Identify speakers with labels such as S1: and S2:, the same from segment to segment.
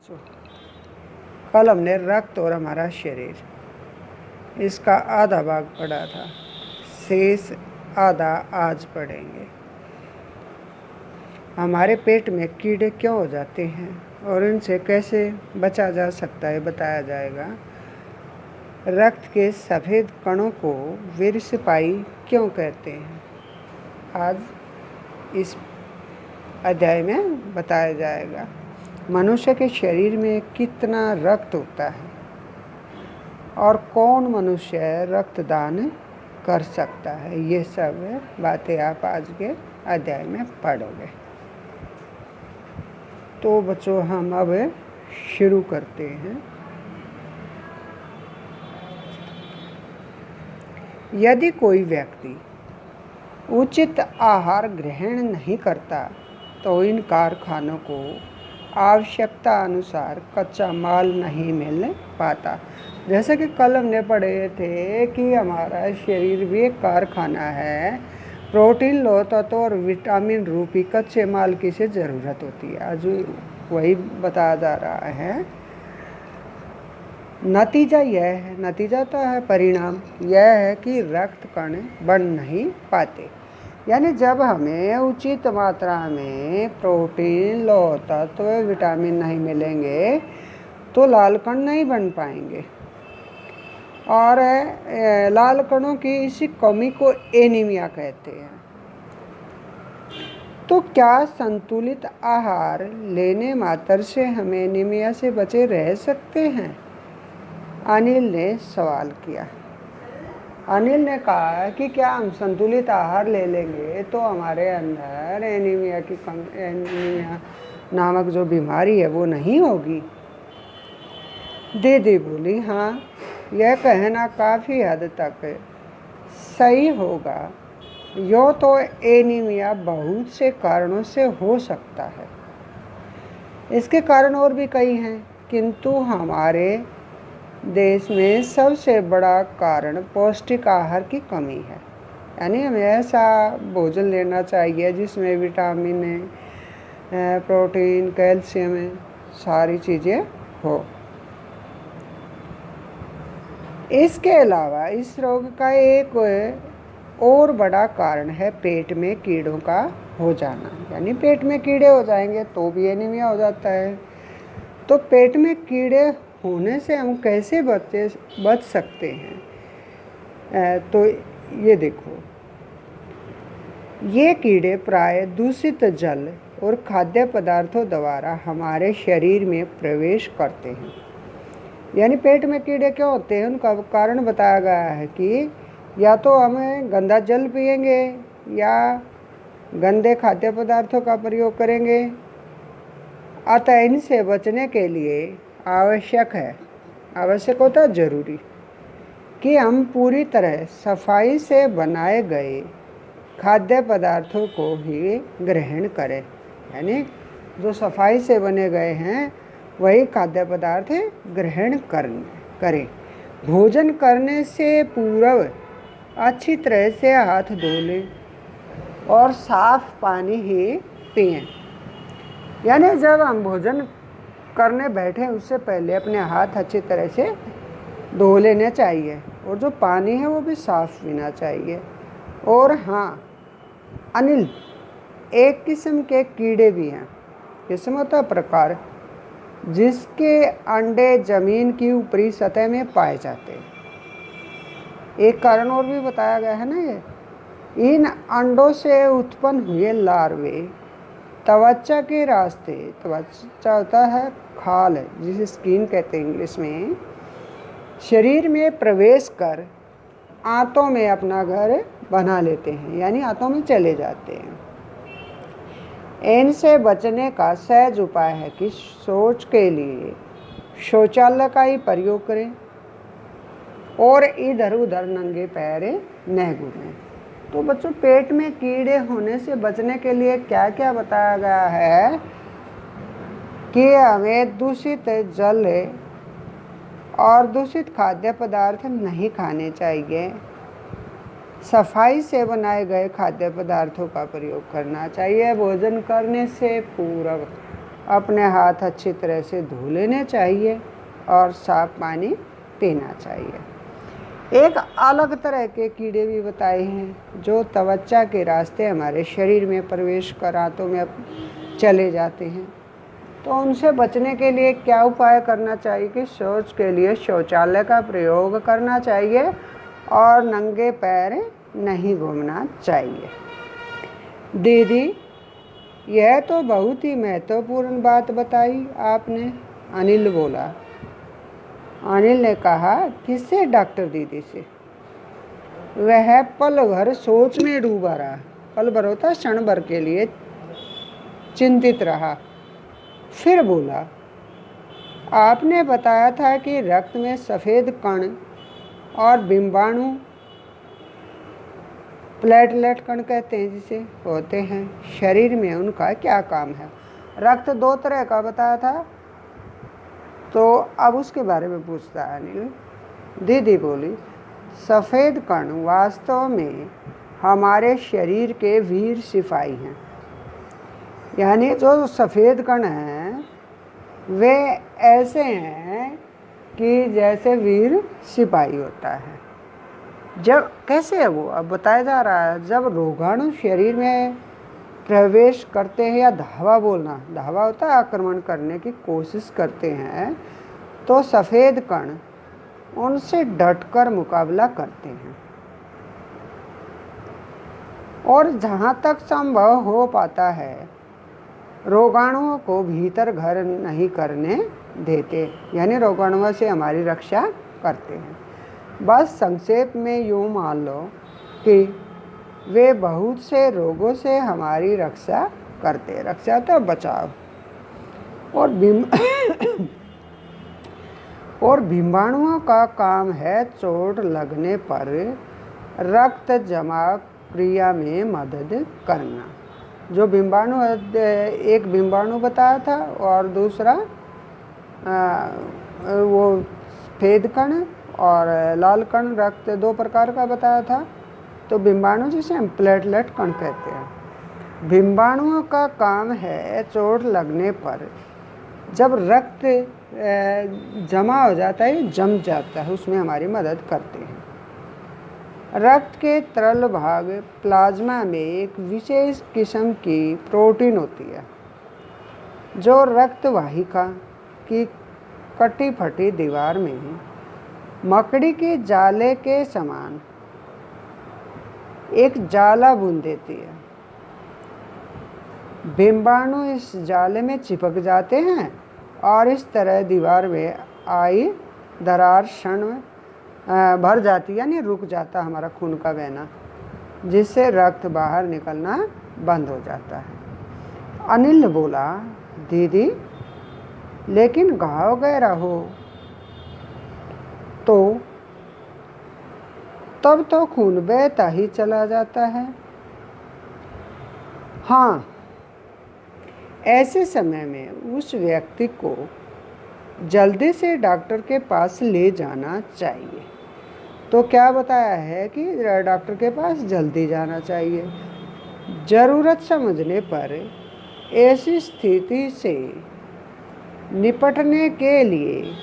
S1: कल हमने रक्त और हमारा शरीर इसका आधा भाग पढ़ा था, शेष आधा आज पढ़ेंगे। हमारे पेट में कीड़े क्यों हो जाते हैं और इनसे कैसे बचा जा सकता है बताया जाएगा। रक्त के सफ़ेद कणों को वीरसिपाही क्यों कहते हैं, आज इस अध्याय में बताया जाएगा। मनुष्य के शरीर में कितना रक्त होता है और कौन मनुष्य रक्तदान कर सकता है, ये सब बातें आप आज के अध्याय में पढ़ोगे। तो बच्चों हम अब शुरू करते हैं। यदि कोई व्यक्ति उचित आहार ग्रहण नहीं करता तो इन कारखानों को आवश्यकता अनुसार कच्चा माल नहीं मिल पाता। जैसे कि कल हमने पढ़े थे कि हमारा शरीर भी एक कारखाना है, प्रोटीन लौह तत्व और विटामिन रूपी कच्चे माल की से ज़रूरत होती है। आज वही बताया जा रहा है। नतीजा यह है, नतीजा तो है, परिणाम यह है कि रक्त कण बन नहीं पाते। यानी जब हमें उचित मात्रा में प्रोटीन लौह तत्व विटामिन नहीं मिलेंगे तो लाल कण नहीं बन पाएंगे और लाल कणों की इसी कमी को एनीमिया कहते हैं। तो क्या संतुलित आहार लेने मात्र से हम एनीमिया से बचे रह सकते हैं? अनिल ने सवाल किया। अनिल ने कहा कि क्या हम संतुलित आहार ले लेंगे तो हमारे अंदर एनीमिया नामक जो बीमारी है वो नहीं होगी? दीदी बोली, हाँ, यह कहना काफ़ी हद तक सही होगा। यो तो एनीमिया बहुत से कारणों से हो सकता है, इसके कारण और भी कई हैं, किंतु हमारे देश में सबसे बड़ा कारण पौष्टिक आहार की कमी है। यानी हमें ऐसा भोजन लेना चाहिए जिसमें विटामिन प्रोटीन कैल्शियम सारी चीज़ें हो। इसके अलावा इस रोग का एक और बड़ा कारण है पेट में कीड़ों का हो जाना। यानी पेट में कीड़े हो जाएंगे तो भी एनीमिया हो जाता है। तो पेट में कीड़े होने से हम कैसे बच सकते हैं? तो ये देखो, ये कीड़े प्राय दूषित जल और खाद्य पदार्थों द्वारा हमारे शरीर में प्रवेश करते हैं। यानी पेट में कीड़े क्यों होते हैं उनका कारण बताया गया है कि या तो हम गंदा जल पिएंगे या गंदे खाद्य पदार्थों का प्रयोग करेंगे। अतः इनसे बचने के लिए आवश्यक होता है, जरूरी, कि हम पूरी तरह सफाई से बनाए गए खाद्य पदार्थों को ही ग्रहण करें। यानी जो सफाई से बने गए हैं वही खाद्य पदार्थ ग्रहण करें। भोजन करने से पूर्व अच्छी तरह से हाथ धो लें और साफ पानी ही पिएं। यानी जब हम भोजन करने बैठे उससे पहले अपने हाथ अच्छी तरह से धो लेने चाहिए और जो पानी है वो भी साफ पीना चाहिए। और हाँ अनिल, एक किस्म के कीड़े भी हैं, किस्म होता प्रकार, जिसके अंडे जमीन की ऊपरी सतह में पाए जाते हैं। एक कारण और भी बताया गया है ना, ये इन अंडों से उत्पन्न हुए लार्वे त्वचा के रास्ते, त्वचा होता है खाल जिसे स्किन कहते हैं इंग्लिश में, शरीर में प्रवेश कर आंतों में अपना घर बना लेते हैं। यानी आंतों में चले जाते हैं। इनसे बचने का सहज उपाय है कि शौच के लिए शौचालय का ही प्रयोग करें और इधर उधर नंगे पैर न घूमें। तो बच्चों, पेट में कीड़े होने से बचने के लिए क्या क्या बताया गया है कि हमें दूषित जल और दूषित खाद्य पदार्थ नहीं खाने चाहिए, सफाई से बनाए गए खाद्य पदार्थों का प्रयोग करना चाहिए, भोजन करने से पूर्व अपने हाथ अच्छी तरह से धो लेने चाहिए और साफ पानी पीना चाहिए। एक अलग तरह के कीड़े भी बताए हैं जो त्वचा के रास्ते हमारे शरीर में प्रवेश कर आंतों में चले जाते हैं। तो उनसे बचने के लिए क्या उपाय करना चाहिए कि शौच के लिए शौचालय का प्रयोग करना चाहिए और नंगे पैर नहीं घूमना चाहिए। दीदी, यह तो बहुत ही महत्वपूर्ण बात बताई आपने, अनिल बोला। अनिल ने कहा, किससे? डॉक्टर दीदी से। वह पल भर सोच में डूबा रहा। पल भर होता क्षण भर के लिए चिंतित रहा। फिर बोला, आपने बताया था कि रक्त में सफ़ेद कण और बिंबाणु, प्लेटलेट कण कहते हैं जिसे, होते हैं। शरीर में उनका क्या काम है? रक्त 2 तरह का बताया था, तो अब उसके बारे में पूछता है अनिल। दीदी बोली, सफ़ेद कण वास्तव में हमारे शरीर के वीर सिपाही हैं। यानी जो सफ़ेद कण हैं वे ऐसे हैं कि जैसे वीर सिपाही होता है। जब कैसे है वो अब बताया जा रहा है, जब रोगाणु शरीर में प्रवेश करते हैं या धावा बोलना, धावा होता है आक्रमण करने की कोशिश करते हैं, तो सफ़ेद कण उनसे डटकर मुकाबला करते हैं और जहाँ तक संभव हो पाता है रोगाणुओं को भीतर घर नहीं करने देते, यानी रोगाणुओं से हमारी रक्षा करते हैं। बस संक्षेप में यूँ मान लो कि वे बहुत से रोगों से हमारी रक्षा करते हैं। रक्षा तो बचाव। और बिंबाणुओं का काम है चोट लगने पर रक्त जमाव क्रिया में मदद करना। जो बिंबाणु, एक बिंबाणु बताया था और दूसरा वो सफ़ेद कण और लाल कण, रक्त 2 प्रकार का बताया था। तो बिंबाणु जिसे हम प्लेटलेट कण कहते हैं। बिंबाणुओं का काम है चोट लगने पर जब रक्त जमा हो जाता है, जम जाता है, उसमें हमारी मदद करते हैं। रक्त के तरल भाग प्लाज्मा में एक विशेष किस्म की प्रोटीन होती है जो रक्त वाहिका की कटी फटी दीवार में मकड़ी के जाले के समान एक जाला बुन देती है। बिंबाणु इस जाले में चिपक जाते हैं और इस तरह दीवार में आई दरार क्षण में भर जाती है, यानी रुक जाता हमारा खून का बहना, जिससे रक्त बाहर निकलना बंद हो जाता है। अनिल बोला, दीदी लेकिन घाव गहरा हो तो तब तो खून बहता ही चला जाता है। हाँ, ऐसे समय में उस व्यक्ति को जल्दी से डॉक्टर के पास ले जाना चाहिए। तो क्या बताया है कि डॉक्टर के पास जल्दी जाना चाहिए। ज़रूरत समझने पर ऐसी स्थिति से निपटने के लिए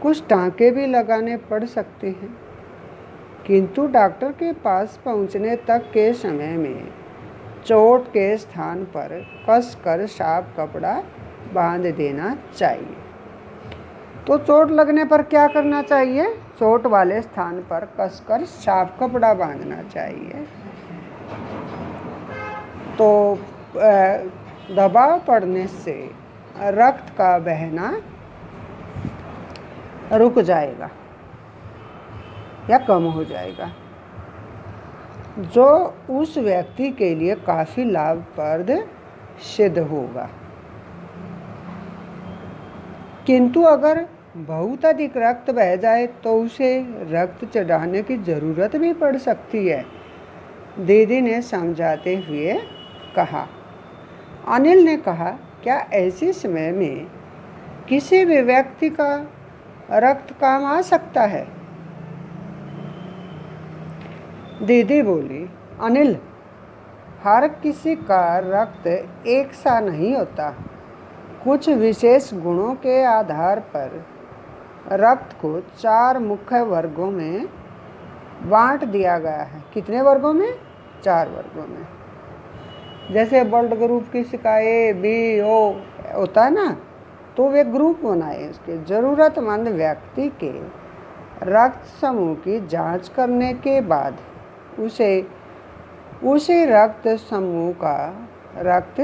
S1: कुछ टाँके भी लगाने पड़ सकते हैं, किंतु डॉक्टर के पास पहुंचने तक के समय में चोट के स्थान पर कसकर साफ कपड़ा बांध देना चाहिए। तो चोट लगने पर क्या करना चाहिए? चोट वाले स्थान पर कसकर साफ कपड़ा बांधना चाहिए। तो दबाव पड़ने से रक्त का बहना रुक जाएगा या कम हो जाएगा, जो उस व्यक्ति के लिए काफ़ी लाभप्रद सिद्ध होगा। किंतु अगर बहुत अधिक रक्त बह जाए तो उसे रक्त चढ़ाने की ज़रूरत भी पड़ सकती है, दीदी ने समझाते हुए कहा। अनिल ने कहा, क्या ऐसे समय में किसी भी व्यक्ति का रक्त काम आ सकता है? दीदी बोली, अनिल, हर किसी का रक्त एक सा नहीं होता। कुछ विशेष गुणों के आधार पर रक्त को 4 मुख्य वर्गों में बांट दिया गया है। कितने वर्गों में? 4 वर्गों में। जैसे ब्लड ग्रुप किसी का ए बी ओ होता है ना, तो वे ग्रुप बनाए उसके। ज़रूरतमंद व्यक्ति के रक्त समूह की जांच करने के बाद उसी रक्त समूह का रक्त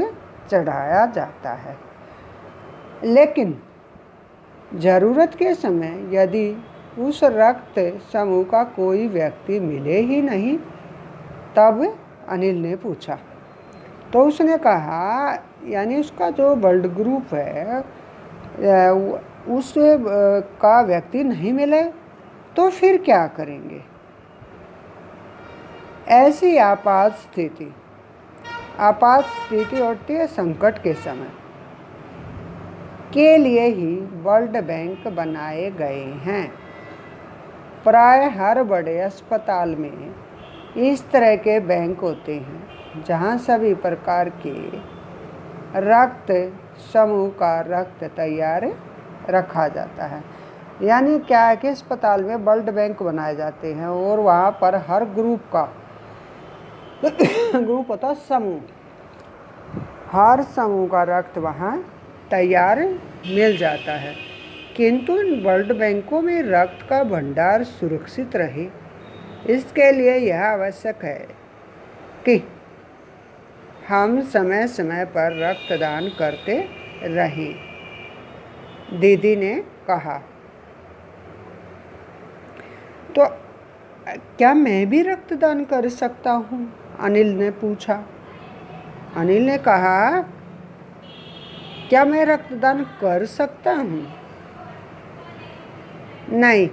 S1: चढ़ाया जाता है। लेकिन ज़रूरत के समय यदि उस रक्त समूह का कोई व्यक्ति मिले ही नहीं, तब अनिल ने पूछा। तो उसने कहा यानी उसका जो ब्लड ग्रुप है उस का व्यक्ति नहीं मिले तो फिर क्या करेंगे? ऐसी आपात स्थिति होती है संकट के समय के लिए ही ब्लड बैंक बनाए गए हैं। प्राय हर बड़े अस्पताल में इस तरह के बैंक होते हैं जहां सभी प्रकार के रक्त समूह का रक्त तैयार रखा जाता है। यानी क्या है कि अस्पताल में ब्लड बैंक बनाए जाते हैं और वहाँ पर हर ग्रुप का ग्रुप होता है समूह, हर समूह का रक्त वहाँ तैयार मिल जाता है। किंतु इन ब्लड बैंकों में रक्त का भंडार सुरक्षित रहे, इसके लिए यह आवश्यक है कि हम समय समय पर रक्तदान करते रहें, दीदी ने कहा। तो क्या मैं भी रक्तदान कर सकता हूँ? अनिल ने पूछा। अनिल ने कहा, क्या मैं रक्तदान कर सकता हूँ? नहीं,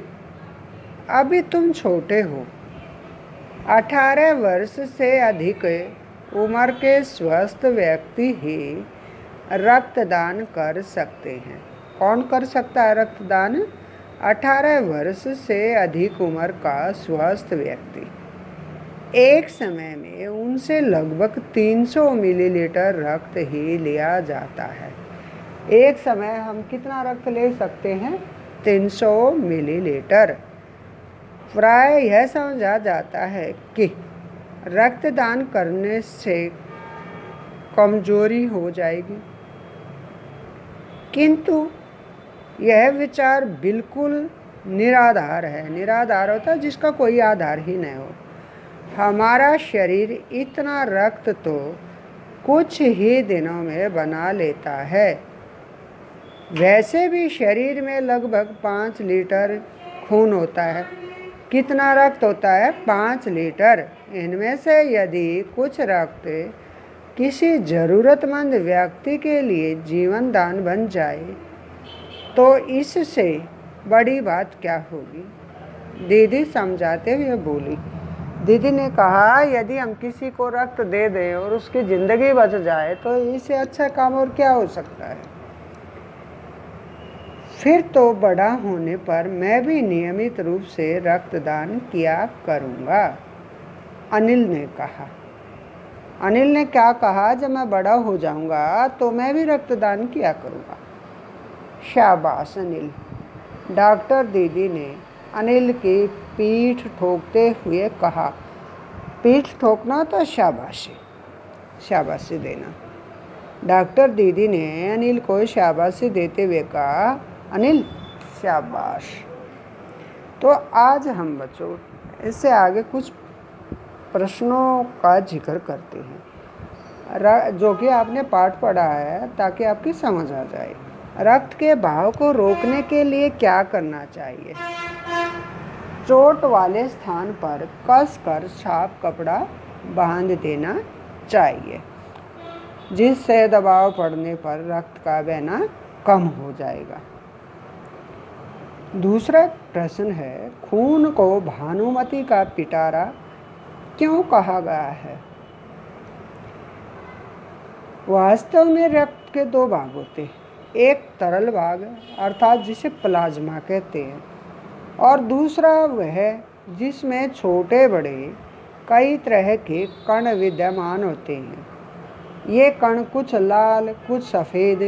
S1: अभी तुम छोटे हो। 18 वर्ष से अधिक उम्र के स्वस्थ व्यक्ति ही रक्तदान कर सकते हैं। कौन कर सकता है रक्तदान? 18 वर्ष से अधिक उम्र का स्वस्थ व्यक्ति। एक समय में उनसे लगभग 300 मिलीलीटर रक्त ही लिया जाता है। एक समय हम कितना रक्त ले सकते हैं? 300 मिलीलीटर। प्राय यह समझा जाता है कि रक्तदान करने से कमजोरी हो जाएगी, किंतु यह विचार बिल्कुल निराधार है। निराधार होता है जिसका कोई आधार ही नहीं हो। हमारा शरीर इतना रक्त तो कुछ ही दिनों में बना लेता है। वैसे भी शरीर में लगभग 5 लीटर खून होता है। कितना रक्त होता है? 5 लीटर। इनमें से यदि कुछ रक्त किसी ज़रूरतमंद व्यक्ति के लिए जीवन दान बन जाए तो इससे बड़ी बात क्या होगी? दीदी समझाते हुए बोली। दीदी ने कहा, यदि हम किसी को रक्त दे दें और उसकी ज़िंदगी बच जाए तो इससे अच्छा काम और क्या हो सकता है। फिर तो बड़ा होने पर मैं भी नियमित रूप से रक्तदान किया करूँगा, अनिल ने कहा। अनिल ने क्या कहा? जब मैं बड़ा हो जाऊँगा तो मैं भी रक्तदान किया करूँगा। शाबाश अनिल, डॉक्टर दीदी ने अनिल की पीठ ठोकते हुए कहा। पीठ ठोकना तो शाबाशी, शाबाशी देना। डॉक्टर दीदी ने अनिल को शाबाशी देते हुए कहा, अनिल शाबाश। तो आज हम बच्चों इससे आगे कुछ प्रश्नों का जिक्र करते हैं जो कि आपने पाठ पढ़ा है ताकि आपकी समझ आ जाए। रक्त के बहाव को रोकने के लिए क्या करना चाहिए? चोट वाले स्थान पर कसकर साफ कपड़ा बांध देना चाहिए, जिससे दबाव पड़ने पर रक्त का बहना कम हो जाएगा। दूसरा प्रश्न है, खून को भानुमति का पिटारा क्यों कहा गया है? वास्तव में रक्त के 2 भाग होते हैं। एक तरल भाग अर्थात जिसे प्लाज्मा कहते हैं, और दूसरा वह जिसमें छोटे बड़े कई तरह के कण विद्यमान होते हैं। ये कण कुछ लाल, कुछ सफ़ेद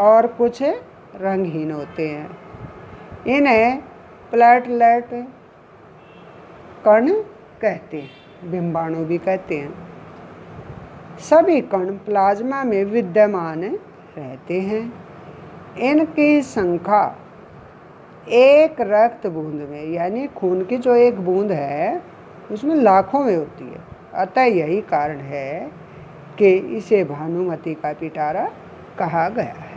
S1: और कुछ रंगहीन होते हैं। इन्हें प्लेटलेट कण कहते हैं, बिंबाणु भी कहते हैं। सभी कण प्लाज्मा में विद्यमान रहते हैं। इनकी संख्या एक रक्त बूंद में, यानी खून की जो एक बूंद है उसमें लाखों में होती है। अतः यही कारण है कि इसे भानुमति का पिटारा कहा गया है।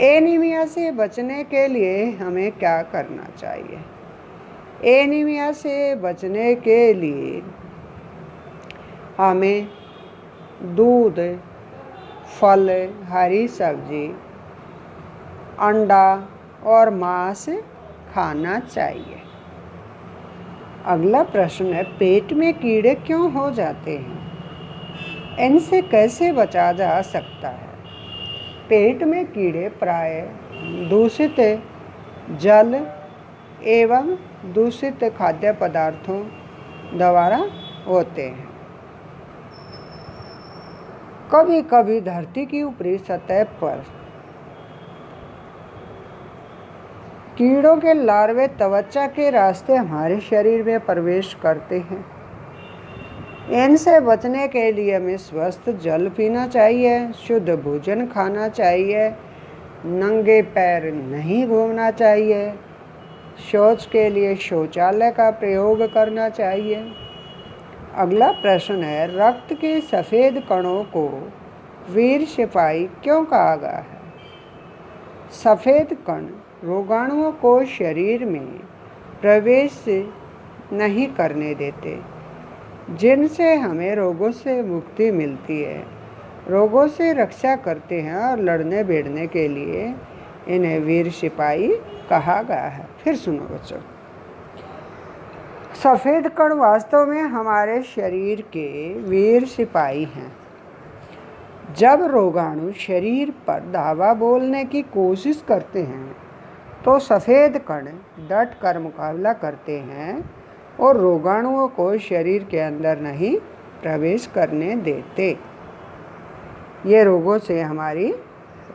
S1: एनीमिया से बचने के लिए हमें क्या करना चाहिए? एनीमिया से बचने के लिए हमें दूध, फल, हरी सब्जी, अंडा और मांस खाना चाहिए। अगला प्रश्न है, पेट में कीड़े क्यों हो जाते हैं? इनसे कैसे बचा जा सकता है? पेट में कीड़े प्रायः दूषित जल एवं दूषित खाद्य पदार्थों द्वारा होते हैं। कभी कभी धरती की ऊपरी सतह पर कीड़ों के लार्वे त्वचा के रास्ते हमारे शरीर में प्रवेश करते हैं। इनसे बचने के लिए हमें स्वस्थ जल पीना चाहिए, शुद्ध भोजन खाना चाहिए, नंगे पैर नहीं घूमना चाहिए, शौच के लिए शौचालय का प्रयोग करना चाहिए। अगला प्रश्न है, रक्त के सफ़ेद कणों को वीर सिपाही क्यों कहा गया है? सफ़ेद कण रोगाणुओं को शरीर में प्रवेश नहीं करने देते, जिनसे हमें रोगों से मुक्ति मिलती है, रोगों से रक्षा करते हैं और लड़ने भिड़ने के लिए इन्हें वीर सिपाही कहा गया है। फिर सुनो बच्चों, सफ़ेद कण वास्तव में हमारे शरीर के वीर सिपाही हैं। जब रोगाणु शरीर पर धावा बोलने की कोशिश करते हैं तो सफ़ेद कण डट कर मुकाबला करते हैं और रोगाणुओं को शरीर के अंदर नहीं प्रवेश करने देते। ये रोगों से हमारी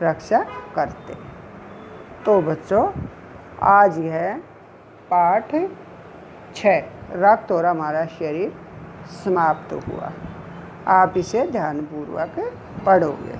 S1: रक्षा करते हैं। तो बच्चों, आज यह पाठ 6 रक्त और हमारा शरीर समाप्त हुआ। आप इसे ध्यानपूर्वक पढ़ोगे।